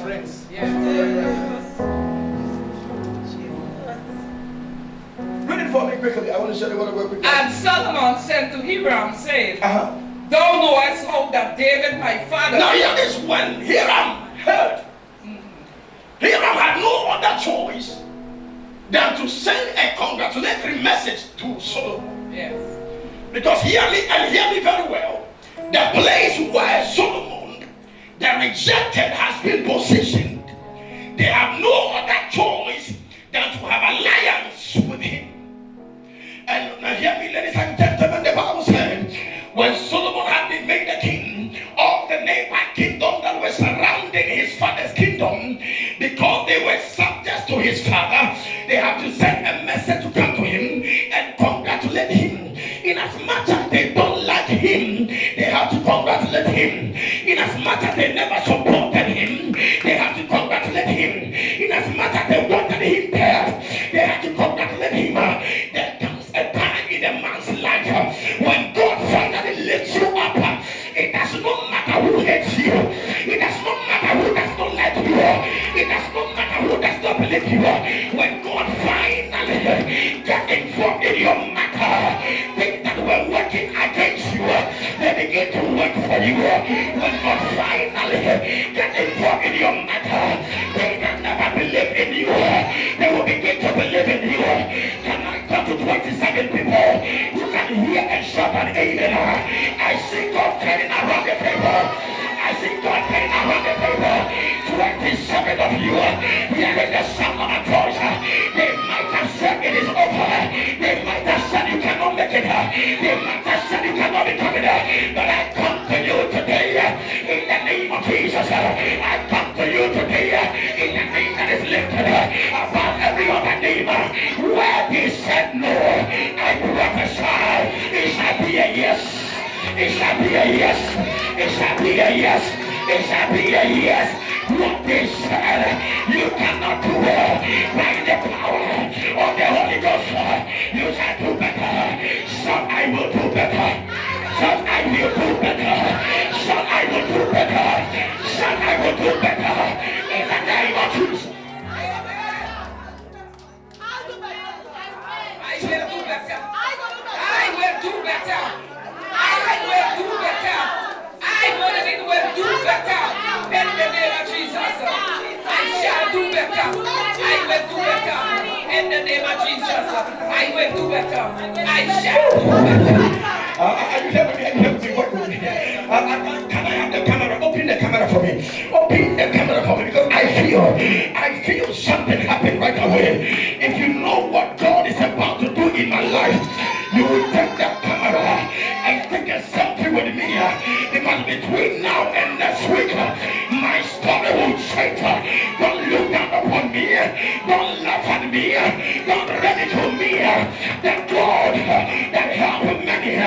friends. Yes. Read it for me quickly. I want to show you what we're quickly. And Solomon sent to Hiram, saying, Thou knowest how that David my father. Now here is when Hiram heard. Hiram had no other choice than to send a congratulatory message to Solomon. Yes. Because hear me very well. The place where Solomon, the rejected, has been positioned, they have no other choice than to have alliance with him. And now hear me, ladies and gentlemen, the Bible said, when Solomon had been made the king of the Nephite kingdom that was surrounding his father's kingdom, because they were subject to his father, they have to send a message to come to him and congratulate him. In as much as they don't like him, they have to congratulate him. In as much as they never supported him, they have to congratulate him. In as much as they wanted him dead, they have to congratulate him. There comes a time in a man's life when God finally lifts you up. It does not matter who hates you. It does not matter who does not like you. It does not matter who does not believe you. When God finally gets involved in your matter, things that were working against you, they begin to work for you. When God finally gets involved in your matter, they that never believe in you, they will begin to believe in you. Can I talk to 27 people? You can hear and shout an amen. I see God turning around the table. I see God turning around the table. 27 of you hearing the sound of my voice. They might have said it is over. They might have said you cannot make it. They might have said you cannot become it. But I come to you today in the name of Jesus. I come to you today in the name that is lifted above every other name. Where they said no, I prophesy it shall be a yes. It shall be a yes. It shall be a yes. It shall be a yes. What they said you cannot do by the power of the Holy Ghost. You shall do better. Son, I will do better. Son, I will do better. Son, I will do better. Son, I will do better. In the name of Jesus. In the name of Jesus, I will do better. I shall do better. Can I have the camera? Open the camera for me. Open the camera for me, because I feel something happen right away. If you know what God is about to do in my life, you will take that camera and take a selfie with me, because between now and next week, my story will change. Don't look down upon me. Don't laugh at me. Don't ridicule me. The God that helped many,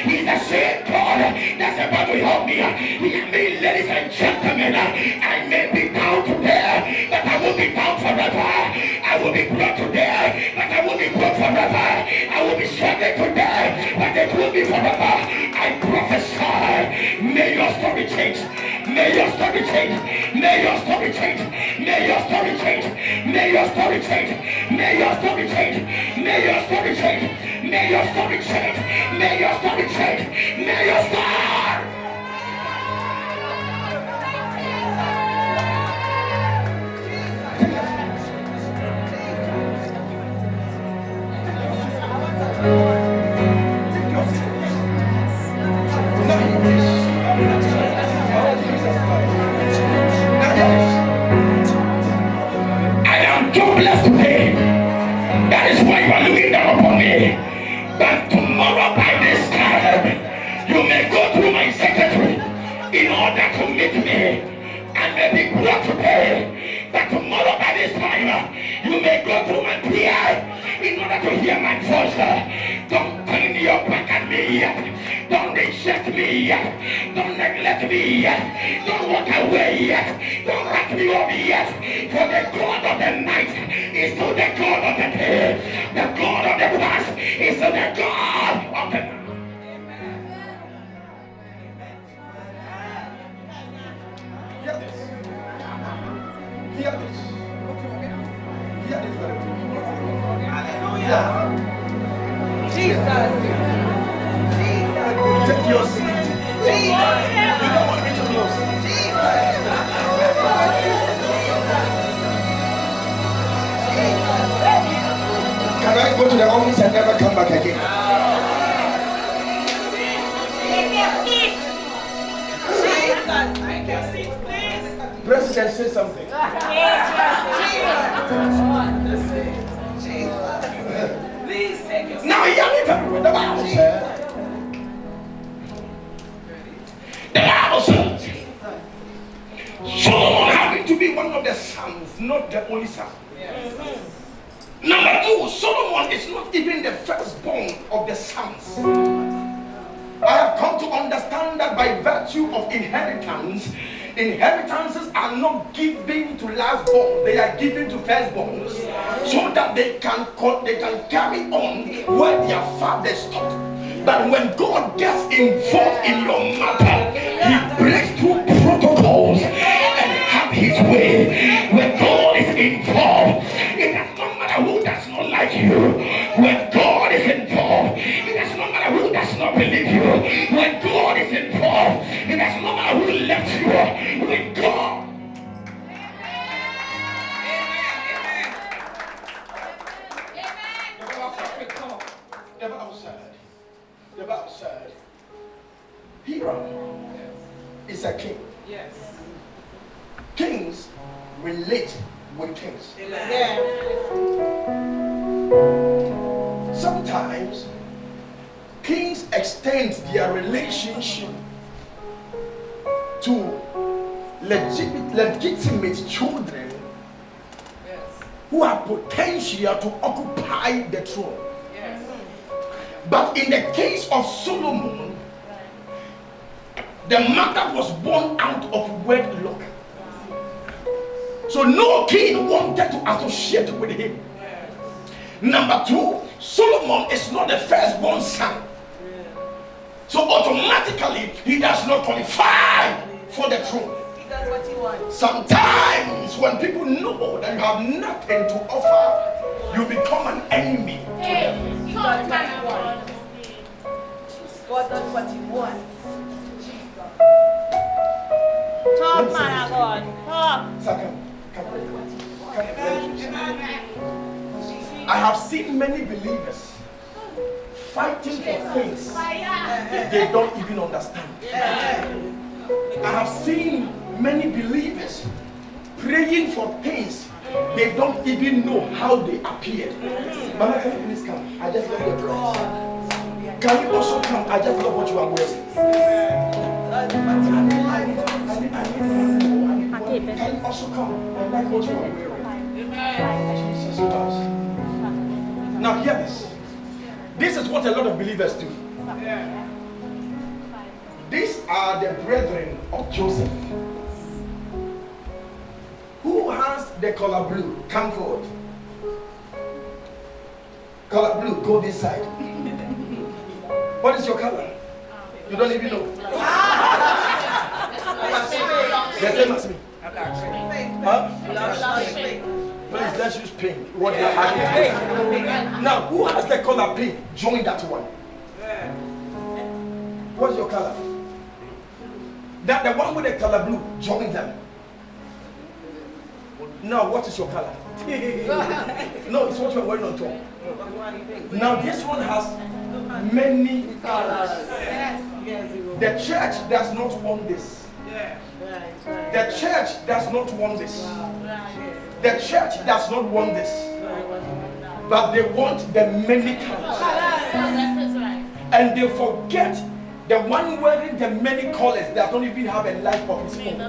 He's the same God that's about to help me. Hear me, ladies and gentlemen. I may be bound today, but I will be bound forever. I will be brought today, but I will be brought forever. I will be struggling today, but it will be forever. I prophesy, may your story change. May your story change. May your story change. May your story change. May your story change. May your story change. May your story change. May your story change. May your story change. May your story. I am jobless today. That is why you are looking down upon me. But tomorrow by this time, you may go through my secretary in order to meet me. And may be brought today. But tomorrow by this time, you may go through my PI in order to hear my voice. Don't turn your back at me yet. Don't reject me yet. Don't neglect me yet. Don't walk away yet. Don't write me off yet. For the God of the night is to the God of the day. The God of the past is to the God of the night. Hear this. Hear this very quick. Hallelujah. Jesus. Take your seat. Jesus. You don't want me to close. Jesus. Can I go to the office and never come back again? President, say something. Please take your seat. Now hear me very well. The Bible says. The Bible says Solomon happened to be one of the sons, not the only son. Number two, Solomon is not even the firstborn of the sons. I have come to understand that by virtue of inheritance, inheritances are not given to lastborn, they are given to firstborns, so that they can carry on where their father stopped. But when God gets involved in your matter, He breaks through protocols and have His way. When God is involved, it does not matter who does not like you. When God is involved, it does not matter who does not believe you. When God is involved, it does not matter who left you. When God. The Bible said, Hiram is a king. Yes. Kings relate with kings. Yeah. Sometimes kings extend their relationship to legitimate children who have potential to occupy the throne. Yes. But in the case of Solomon, the mother was born out of wedlock. So no king wanted to associate with him. Number two, Solomon is not the firstborn son. So automatically he does not qualify for the throne. He does what he wants. Sometimes when people know that you have nothing to offer, you become an enemy to them. He does what he wants. God does what he wants. Talk, man of God. Talk. Second, come on. I have seen many believers fighting for things they don't even understand. I have seen many believers praying for things they don't even know how they appeared. Mama, can you please come? I just love your dress. Can you also come? I just love what you are wearing. Can you also come? I like what you are wearing. Jesus Christ. Now hear this. This is what a lot of believers do. These are the brethren of Joseph. Who has the color blue? Come forward. Color blue, go this side. What is your color? You don't even know. The same as me. Huh? Please, let's use pink. What they are. Now, who has the color pink? Join that one. What's your color? That the one with the color blue. Join them. Now, what is your color? No, it's what you're wearing on top. Now, this one has many colors. The church does not want this. The church does not want this. The church does not want this. But they want the many colors. And they forget the one wearing the many colors that don't even have a life of his own.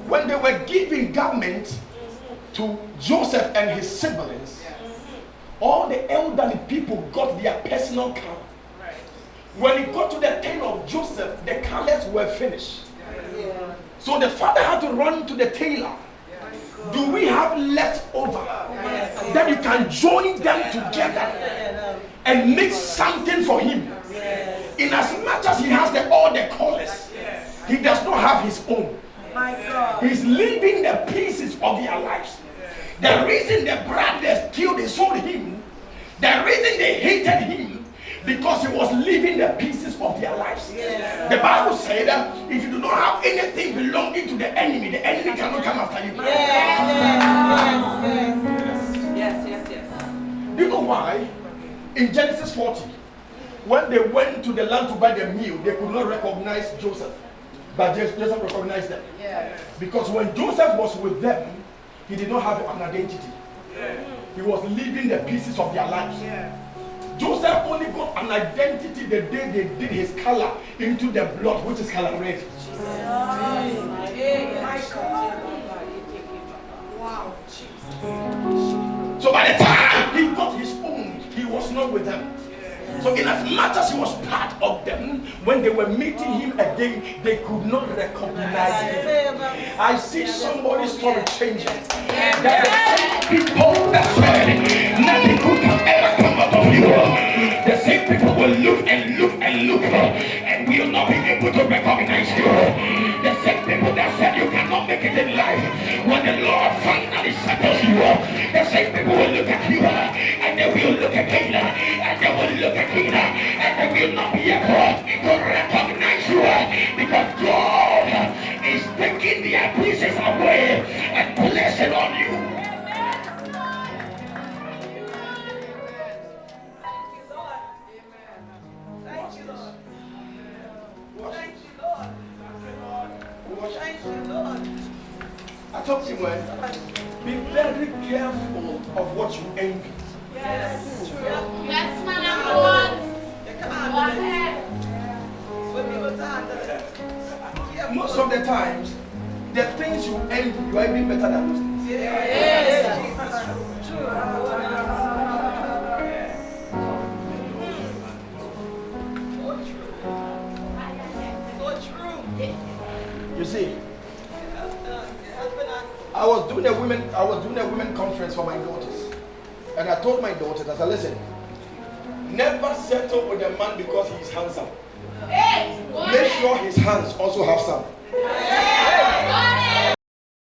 When they were giving garments to Joseph and his siblings, all the elderly people got their personal color. When it got to the turn of Joseph, the colors were finished. So the father had to run to the tailor. Do we have left over that you can join them together and make something for him? he does not have his own. My God. He's leaving the pieces of their lives. The reason the brothers killed and sold him, the reason they hated him, because he was leaving the pieces of their lives. Yes. The Bible said that if you do not have anything belonging to the enemy cannot come after you. Yes. Do you know why? In Genesis 40, when they went to the land to buy the meal, they could not recognize Joseph. But Joseph recognized them. Yeah. Because when Joseph was with them, he did not have an identity. He was leaving the pieces of their lives. Joseph only got an identity the day they did his color into the blood, which is color red. Wow. So by the time he got his own, he was not with them. So in as much as he was part of them, when they were meeting him again, they could not recognize him. I see somebody's story changing. There are some people that said nothing good can ever come out of you. The same people will look and will not be able to recognize you. The same people that said you cannot make it in life, when the Lord finally settles you, the same people will look at you and they will look again and they will look again and they will not be able to recognize you, because God is taking their pieces away and placing on you. I told you, be very careful of what you envy. Yes. Yes, man, number one. Go ahead. Most of the times, the things you envy, you are even better than those things. Yes. You see, I was doing a women conference for my daughters, and I told my daughters, I said, listen, never settle with a man because he is handsome. Hey, go Make ahead. sure his hands also have some. Go ahead.